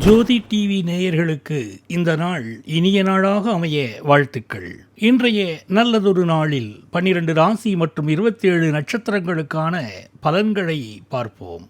ஜோதி TV நேயர்களுக்கு இந்த நாள் இனிய நாளாக அமைய வாழ்த்துக்கள். இன்றைய நல்லதொரு நாளில் 12 ராசி மற்றும் 27 நட்சத்திரங்களுக்கான பலன்களை பார்ப்போம்.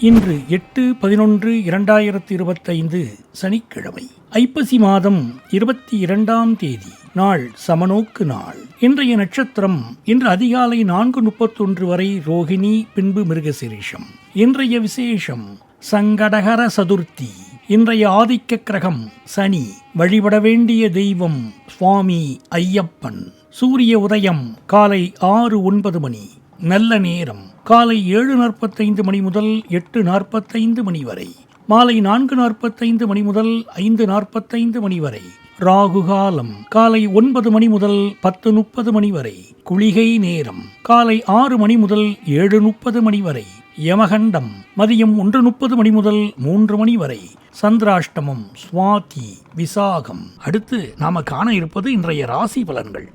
இன்று 8/11/2025 சனிக்கிழமை, ஐப்பசி மாதம் 22ஆம் தேதி. நாள் சமநோக்கு நாள். இன்றைய நட்சத்திரம் இன்று அதிகாலை 4:31 வரை ரோகிணி, பின்பு மிருகசீரிஷம். இன்றைய விசேஷம் சங்கடகர சதுர்த்தி. இன்றைய ஆதிக்க கிரகம் சனி. வழிபட வேண்டிய தெய்வம் சுவாமி ஐயப்பன். சூரிய உதயம் காலை 6:09 மணி. நல்ல நேரம் காலை 7:45 மணி முதல் 8:45 மணி வரை. மாலை 4:45 மணி முதல் 5:45 மணி வரை. ராகு காலம் காலை 9 மணி முதல் 10:30 மணி வரை. குளிகை நேரம் காலை 6 மணி முதல் 7:30 மணி வரை. யமகண்டம் மதியம் 1:30 மணி முதல் 3 மணி வரை. சந்திராஷ்டமம் சுவாதி, விசாகம். அடுத்து நாம காண இருப்பது இன்றைய ராசி பலன்கள்.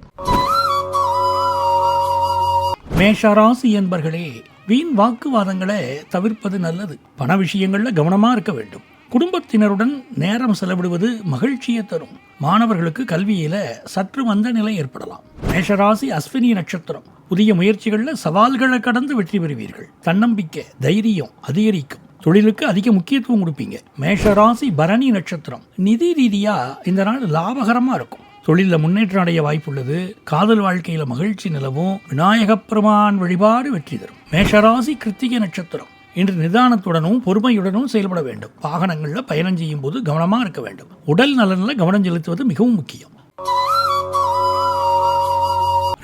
மேஷராசி என்பர்களே, வீண் வாக்குவாதங்களை தவிர்ப்பது நல்லது. பண விஷயங்கள்ல கவனமா இருக்க வேண்டும். குடும்பத்தினருடன் நேரம் செலவிடுவது மகிழ்ச்சியை தரும். மாணவர்களுக்கு கல்வியில சற்று மந்த நிலை ஏற்படலாம். மேஷராசி அஸ்வினி நட்சத்திரம். புதிய முயற்சிகள்ல சவால்களை கடந்து வெற்றி பெறுவீர்கள். தன்னம்பிக்கை, தைரியம் அதிகரிக்கும். தொழிலுக்கு அதிக முக்கியத்துவம் கொடுப்பீங்க. மேஷராசி பரணி நட்சத்திரம். நிதி ரீதியா இந்த நாள் லாபகரமா இருக்கும். தொழிலில் முன்னேற்றம் அடைய வாய்ப்புள்ளது. காதல் வாழ்க்கையில மகிழ்ச்சி நிலவும். விநாயகப் பெருமான் வழிபாடு வெற்றி தரும். மேஷராசி கிருத்திகை நட்சத்திரம். இன்று நிதானத்துடனும் பொறுமையுடனும் செயல்பட வேண்டும். வாகனங்களில் பயணம் செய்யும் போது கவனமா இருக்க வேண்டும். உடல் நலனில் கவனம் செலுத்துவது மிகவும் முக்கியம்.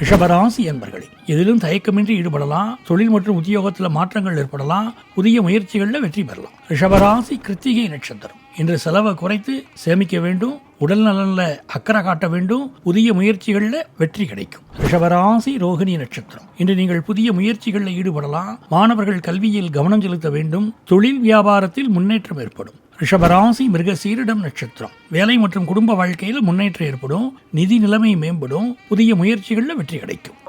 ரிஷபராசி என்பர்களே, எதிலும் தயக்கமின்றி ஈடுபடலாம். தொழில் மற்றும் உத்தியோகத்தில் மாற்றங்கள் ஏற்படலாம். புதிய முயற்சிகளில் வெற்றி பெறலாம். ரிஷபராசி கிருத்திகை நட்சத்திரம். இன்று செலவை குறைத்து சேமிக்க வேண்டும். உடல் நலனில் அக்கறை காட்ட வேண்டும். புதிய முயற்சிகளில் வெற்றி கிடைக்கும். ரிஷபராசி ரோகிணி நட்சத்திரம். இன்று நீங்கள் புதிய முயற்சிகளில் ஈடுபடலாம். மாணவர்கள் கல்வியில் கவனம் செலுத்த வேண்டும். தொழில் வியாபாரத்தில் முன்னேற்றம் ஏற்படும். ரிஷபராசி மிருகசீரிடம் நட்சத்திரம். வேலை மற்றும் குடும்ப வாழ்க்கையில் முன்னேற்றம் ஏற்படும். நிதி நிலைமை மேம்படும். புதிய முயற்சிகளில் வெற்றி கிடைக்கும்.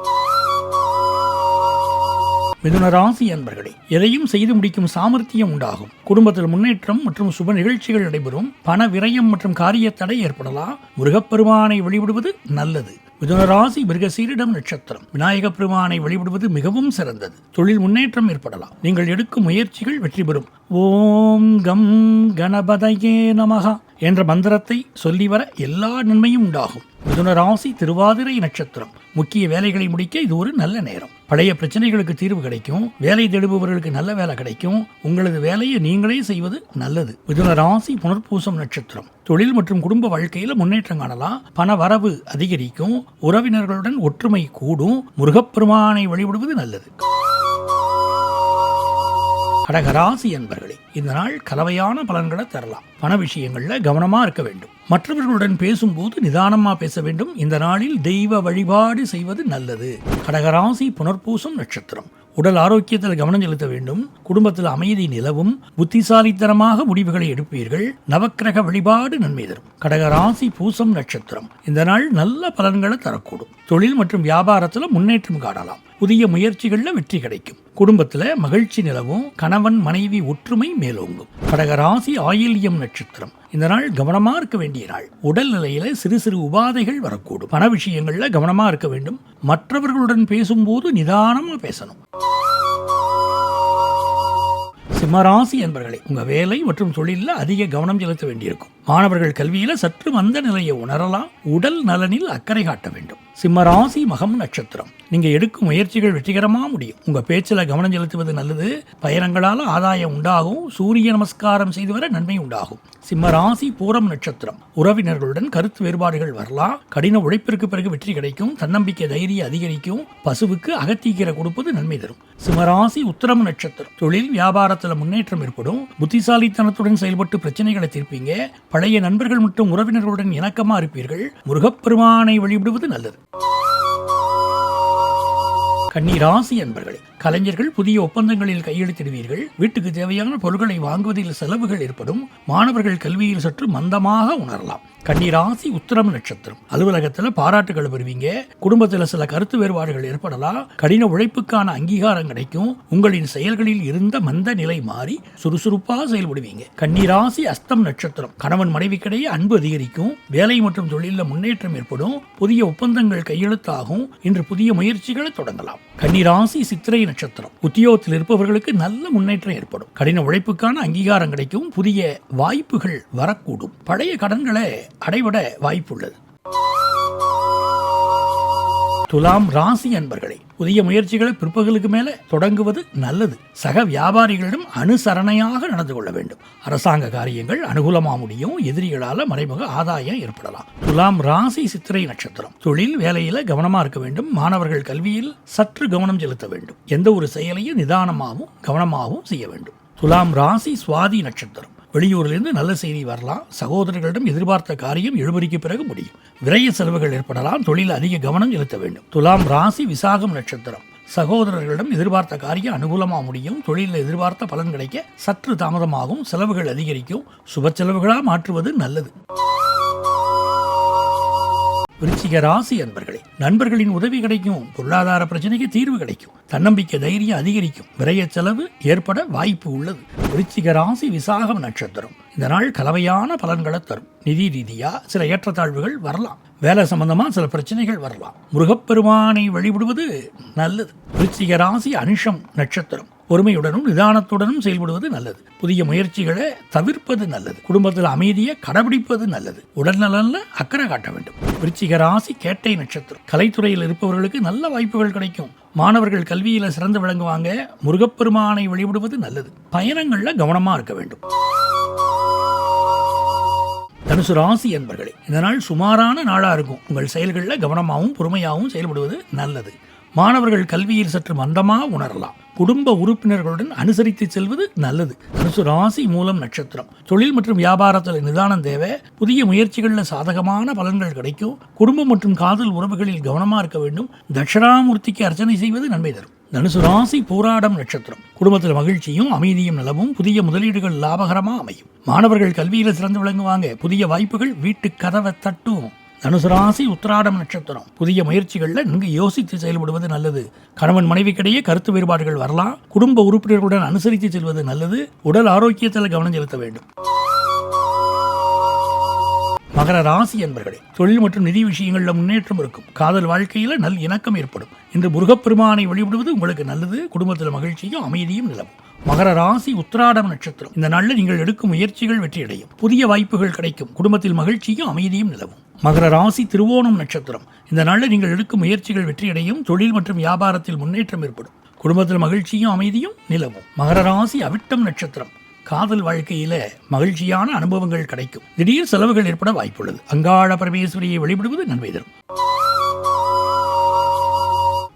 மிதுன ராசி அன்பர்களே, எதையும் செய்து முடிக்கும் சாமர்த்தியம் உண்டாகும். குடும்பத்தில் முன்னேற்றம் மற்றும் சுப நிகழ்ச்சிகள் நடைபெறும். பண விரயம் மற்றும் காரிய தடை ஏற்படலாம். முருகப்பெருமானை வழிபடுவது நல்லது. மிதுன ராசி மிருகசீரிடம் நட்சத்திரம். விநாயகப் பெருமானை வழிபடுவது மிகவும் சிறந்தது. தொழில் முன்னேற்றம் ஏற்படலாம். நீங்கள் எடுக்கும் முயற்சிகள் வெற்றி பெறும். ஓம் கம் கணபதயே நமஹா என்ற மந்திரத்தை சொல்லி வர எல்லா நன்மையும் உண்டாகும். மிதுன ராசி திருவாதிரை நட்சத்திரம். முக்கிய வேலைகளை முடிக்க இது ஒரு நல்ல நேரம். பழைய பிரச்சனைகளுக்கு தீர்வு கிடைக்கும். வேலை தேடுபவர்களுக்கு நல்ல வேலை கிடைக்கும். உங்களது வேலையை நீங்களே செய்வது நல்லது. மிதுன ராசி புனர்பூசம் நட்சத்திரம். தொழில் மற்றும் குடும்ப வாழ்க்கையில முன்னேற்றம் காணலாம். பண வரவு அதிகரிக்கும். உறவினர்களுடன் ஒற்றுமை கூடும். முருகப்பெருமானை வழிபடுவது நல்லது. கடகராசி என்பர்களே, இந்த நாள் கலவையான பலன்களை தரலாம். பண விஷயங்கள்ல கவனமா இருக்க வேண்டும். மற்றவர்களுடன் பேசும்போது நிதானமா பேச வேண்டும். இந்த நாளில் தெய்வ வழிபாடு செய்வது நல்லது. கடகராசி புனர்பூசம் நட்சத்திரம். உடல் ஆரோக்கியத்தில் கவனம் செலுத்த வேண்டும். குடும்பத்தில் அமைதி நிலவும். புத்திசாலித்தனமாக முடிவுகளை எடுப்பீர்கள். நவக்கிரக வழிபாடு நன்மை தரும். கடகராசி பூசம் நட்சத்திரம். இந்த நாள் நல்ல பலன்களை தரக்கூடும். தொழில் மற்றும் வியாபாரத்தில் முன்னேற்றம் காணலாம். புதிய முயற்சிகளில் வெற்றி கிடைக்கும். குடும்பத்தில் மகிழ்ச்சி நிலவும். கணவன் மனைவி ஒற்றுமை மேலோங்கும். கடகராசி ஆயில்யம் நட்சத்திரம். இந்த நாள் கவனமா இருக்க வேண்டிய நாள். உடல் நிலையில சிறு சிறு உபாதைகள் வரக்கூடும். பண விஷயங்கள்ல கவனமா இருக்க வேண்டும். மற்றவர்களுடன் பேசும்போது நிதானமா பேசணும். சிம்மராசி என்பர்களே, உங்க வேலை மற்றும் தொழில அதிக கவனம் செலுத்த வேண்டியிருக்கும். மாணவர்கள் கல்வியில சற்று மந்த நிலையை உணரலாம். உடல் நலனில் அக்கறை காட்ட வேண்டும். சிம்மராசி மகம் நட்சத்திரம். நீங்க எடுக்கும் முயற்சிகள் வெற்றிகரமா முடியும். உங்க பேச்சில கவனம் செலுத்துவது நல்லது. பயணங்களால ஆதாயம் உண்டாகும். சூரிய நமஸ்காரம் செய்து வர நன்மை உண்டாகும். சிம்மராசி பூரம் நட்சத்திரம். உறவினர்களுடன் கருத்து வேறுபாடுகள் வரலாம். கடின உழைப்பிற்கு பிறகு வெற்றி கிடைக்கும். தன்னம்பிக்கை தைரியம் அதிகரிக்கும். பசுவுக்கு அகத்தீக்கீரை கொடுப்பது நன்மை தரும். சிம்மராசி உத்திரம் நட்சத்திரம். தொழில் வியாபாரத்தில் முன்னேற்றம் ஏற்படும். புத்திசாலித்தனத்துடன் செயல்பட்டு பிரச்சனைகளை தீர்ப்பீங்க. பழைய நண்பர்கள் மற்றும் உறவினர்களுடன் இணக்கமா இருப்பீர்கள். முருகப்பெருமானை வழிபடுவது நல்லது. கன்னி ராசி என்பர்களே, கலைஞர்கள் புதிய ஒப்பந்தங்களில் கையெழுத்திடுவீர்கள். வீட்டுக்கு தேவையான பொருட்களை வாங்குவதில் செலவுகள் ஏற்படும். மாணவர்கள் கல்வியில் சற்று மந்தமாக உணரலாம். கன்னிராசி உத்திரம் நட்சத்திரம். அலுவலகத்தில் பாராட்டுகள் பெறுவீங்க. குடும்பத்தில் சில கருத்து வேறுபாடுகள் ஏற்படலாம். கடின உழைப்புக்கான அங்கீகாரம் கிடைக்கும். உங்களின் செயல்களில் இருந்த மந்த நிலை மாறி சுறுசுறுப்பாக செயல்படுவீங்க. கன்னிராசி அஸ்தம் நட்சத்திரம். கணவன் மனைவிக்கிடையே அன்பு அதிகரிக்கும். வேலை மற்றும் தொழிலில் முன்னேற்றம் ஏற்படும். புதிய ஒப்பந்தங்கள் கையெழுத்தாகும். இன்று புதிய முயற்சிகளை தொடங்கலாம். கன்னிராசி சித்திரை நட்சத்திரம். உத்தியோகத்தில் இருப்பவர்களுக்கு நல்ல முன்னேற்றம் ஏற்படும். கடின உழைப்புக்கான அங்கீகாரம் கிடைக்கும். புதிய வாய்ப்புகள் வரக்கூடும். பழைய கடன்களை அடைபட வாய்ப்புள்ளது. துலாம் ராசி அன்பர்களே, புதிய முயற்சிகளை பிற்பகலுக்கு மேல தொடங்குவது நல்லது. சக வியாபாரிகளிடம் அனுசரணையாக நடந்து கொள்ள வேண்டும். அரசாங்க காரியங்கள் அனுகூலமா முடியும். எதிரிகளால மறைமுக ஆதாயம் ஏற்படலாம். துலாம் ராசி சித்திரை நட்சத்திரம். தொழில் வேலையில கவனமா இருக்க வேண்டும். மாணவர்கள் கல்வியில் சற்று கவனம் செலுத்த வேண்டும். எந்த ஒரு செயலையும் நிதானமாகவும் கவனமாகவும் செய்ய வேண்டும். துலாம் ராசி சுவாதி நட்சத்திரம். வெளியூரிலிருந்து நல்ல செய்தி வரலாம். சகோதரர்களிடம் எதிர்பார்த்த காரியம் இழுபறிக்கு பிறகு முடியும். விரைய செலவுகள் ஏற்படலாம். தொழில் அதிக கவனம் செலுத்த வேண்டும். துலாம் ராசி விசாகம் நட்சத்திரம். சகோதரர்களிடம் எதிர்பார்த்த காரியம் அனுகூலமாக முடியும். தொழிலில் எதிர்பார்த்த பலன் கிடைக்க சற்று தாமதமாகும். செலவுகள் அதிகரிக்கும். சுப செலவுகளாக மாற்றுவது நல்லது. விருச்சிக ராசி அன்பர்களே, நண்பர்களின் உதவி கிடைக்கும். பொருளாதார பிரச்சனைக்கு தீர்வு கிடைக்கும். தன்னம்பிக்கை தைரியம் அதிகரிக்கும். விரைய செலவு ஏற்பட வாய்ப்பு உள்ளது. விருச்சிக ராசி விசாகம் நட்சத்திரம். இந்த நாள் கலவையான பலன்களை தரும். நிதி ரீதியா சில ஏற்றத்தாழ்வுகள் வரலாம். வேலை சம்பந்தமா சில பிரச்சனைகள் வரலாம். முருகப்பெருமானை வழிபடுவது நல்லது. விருச்சிக ராசி அனுஷம் நட்சத்திரம். பொறுமையுடனும் நிதானத்துடனும் செயல்படுவது நல்லது. புதிய முயற்சிகளை தவிர்ப்பது நல்லது. குடும்பத்தில் அமைதியை கடைபிடிப்பது நல்லது. உடல்நலன்ல அக்கறை காட்ட வேண்டும். விருச்சிக ராசி கேட்டை நட்சத்திரம். கலைத்துறையில் இருப்பவர்களுக்கு நல்ல வாய்ப்புகள் கிடைக்கும். மாணவர்கள் கல்வியில சிறந்து விளங்குவாங்க. முருகப்பெருமானை வழிபடுவது நல்லது. பயணங்கள்ல கவனமா இருக்க வேண்டும். தனுசு ராசி என்பர்களே, இந்த நாள் சுமாரான நாளா இருக்கும். உங்கள் செயல்களில் கவனமாகவும் பொறுமையாகவும் செயல்படுவது நல்லது. மாணவர்கள் கல்வியில் சற்று மந்தமாக உணரலாம். குடும்ப உறுப்பினர்களுடன் அனுசரித்து செல்வது நல்லது. தனுசு ராசி மூலம் நட்சத்திரம். தொழில் மற்றும் வியாபாரத்தில் நிதானம் தேவை. புதிய முயற்சிகளில் சாதகமான பலன்கள் கிடைக்கும். குடும்பம் மற்றும் காதல் உறவுகளில் கவனமாக இருக்க வேண்டும். தட்சிணாமூர்த்திக்கு அர்ச்சனை செய்வது நன்மை தரும். தனுசு ராசி போராடம் நட்சத்திரம். குடும்பத்தில் மகிழ்ச்சியும் அமைதியும் நிலவும். புதிய முதலீடுகள் லாபகரமாக அமையும். மாணவர்கள் கல்வியில் சிறந்து விளங்குவாங்க. புதிய வாய்ப்புகள் வீட்டு கதவை தட்டும். தனுசு ராசி உத்திராடம் நட்சத்திரம். புதிய முயற்சிகளில் நன்கு யோசித்து செயல்படுவது நல்லது. கணவன் மனைவிக்கிடையே கருத்து வேறுபாடுகள் வரலாம். குடும்ப உறுப்பினர்களுடன் அனுசரித்து செல்வது நல்லது. உடல் ஆரோக்கியத்தில் கவனம் செலுத்த வேண்டும். மகர ராசி என்பர்களே, தொழில் மற்றும் நிதி விஷயங்களில் முன்னேற்றம் இருக்கும். காதல் வாழ்க்கையில் நல் இணக்கம் ஏற்படும். இன்று முருகப்பெருமானை வழிபடுவது உங்களுக்கு நல்லது. குடும்பத்தில் மகிழ்ச்சியும் அமைதியும் நிலவும். மகர ராசி உத்திராடம் நட்சத்திரம். இந்த நாளில் நீங்கள் எடுக்கும் முயற்சிகள் வெற்றியடையும். புதிய வாய்ப்புகள் கிடைக்கும். குடும்பத்தில் மகிழ்ச்சியும் அமைதியும் நிலவும். மகர ராசி திருவோணம் நட்சத்திரம். இந்த நாளில் நீங்கள் எடுக்கும் முயற்சிகள் வெற்றியடையும். தொழில் மற்றும் வியாபாரத்தில் முன்னேற்றம் ஏற்படும். குடும்பத்தில் மகிழ்ச்சியும் அமைதியும் நிலவும். மகர ராசி அவிட்டம் நட்சத்திரம். காதல் வாழ்க்கையில மகிழ்ச்சியான அனுபவங்கள் கிடைக்கும். திடீர் செலவுகள் ஏற்பட வாய்ப்புள்ளது. அங்காள பரமேஸ்வரியை வழிபடுவது நன்மை தரும்.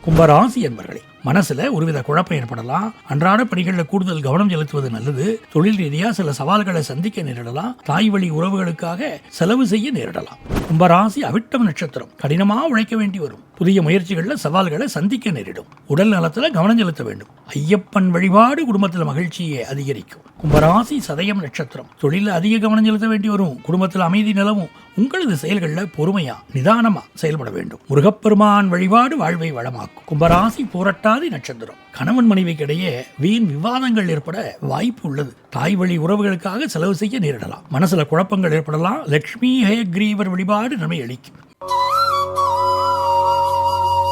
கும்பராசி என்பர்களே, மனசுல ஒருவித குழப்பம் ஏற்படலாம். அன்றாட பணிகளில் கூடுதல் கவனம் செலுத்துவது நல்லது. தொழில் ரீதியா சில சவால்களை சந்திக்க நேரிடலாம். தாய் வழி உறவுகளுக்காக செலவு செய்ய நேரிடலாம். கும்பராசி அவிட்டம் நட்சத்திரம். கடினமா உழைக்க வேண்டி வரும். புதிய முயற்சிகளில் சவால்களை சந்திக்க நேரிடும். உடல் நலத்துல கவனம் செலுத்த வேண்டும். ஐயப்பன் வழிபாடு குடும்பத்தில் மகிழ்ச்சியை அதிகரிக்கும். கும்பராசி சதயம் நட்சத்திரம். தொழிலில் அதிக கவனம் செலுத்த வேண்டி வரும். குடும்பத்தில் அமைதி நிலவும். உங்களது செயல்களில் பொறுமையா நிதானமா செயல்பட வேண்டும். முருகப்பெருமான் வழிபாடு வாழ்வை வளமாக்கும். கும்பராசி பூரட்டாதி நட்சத்திரம். கணவன் மனைவிக்கிடையே வீண் விவாதங்கள் ஏற்பட வாய்ப்பு உள்ளது. தாய் வழி உறவுகளுக்காக செலவு செய்ய நேரிடலாம். மனசுல குழப்பங்கள் ஏற்படலாம். லட்சுமி ஹயக்ரீவர் வழிபாடு நன்மை அளிக்கும்.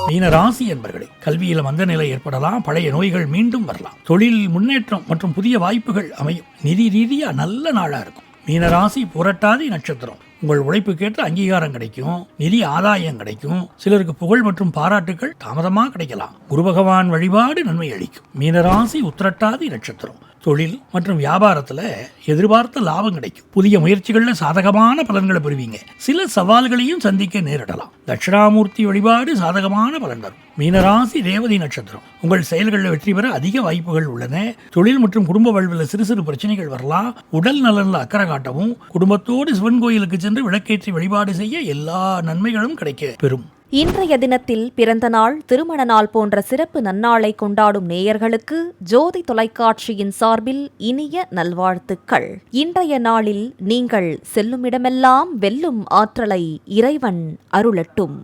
மீன ராசி என்பர்களே, கல்வியில் மந்த நிலை ஏற்படலாம். பழைய நோய்கள் மீண்டும் வரலாம். தொழில் முன்னேற்றம் மற்றும் புதிய வாய்ப்புகள் அமையும். நிதி ரீதியா நல்ல நாளா இருக்கும். மீனராசி புரட்டாதி நட்சத்திரம். உங்கள் உழைப்புக்கேற்ற அங்கீகாரம் கிடைக்கும். நிதி ஆதாயம் கிடைக்கும். சிலருக்கு புகழ் மற்றும் பாராட்டுகள் தாமதமாக கிடைக்கலாம். குரு பகவான் வழிபாடு நன்மை அளிக்கும். மீனராசி உத்திரட்டாதி நட்சத்திரம். தொழில் மற்றும் வியாபாரத்தில் எதிர்பார்த்த லாபம் கிடைக்கும். புதிய முயற்சிகளில் சாதகமான பலன்களை பெறுவீங்க. சில சவால்களையும் சந்திக்க நேரிடலாம். தட்சிணாமூர்த்தி வழிபாடு சாதகமான பலன் தரும். மீனராசி ரேவதி நட்சத்திரம். உங்கள் செயல்களில் வெற்றி பெற அதிக வாய்ப்புகள் உள்ளன. தொழில் மற்றும் குடும்ப வாழ்வில் சிறு சிறு பிரச்சனைகள் வரலாம். உடல் நலனில் அக்கறை காட்டவும். குடும்பத்தோடு சிவன் கோயிலுக்கு சென்று விளக்கேற்றி வழிபாடு செய்ய எல்லா நன்மைகளும் கிடைக்க பெறும். இன்றைய தினத்தில் பிறந்த நாள், திருமண நாள் போன்ற சிறப்பு நன்னாளை கொண்டாடும் நேயர்களுக்கு ஜோதி தொலைக்காட்சியின் சார்பில் இனிய நல்வாழ்த்துக்கள். இன்றைய நாளில் நீங்கள் செல்லுமிடமெல்லாம் வெல்லும் ஆற்றலை இறைவன் அருளட்டும்.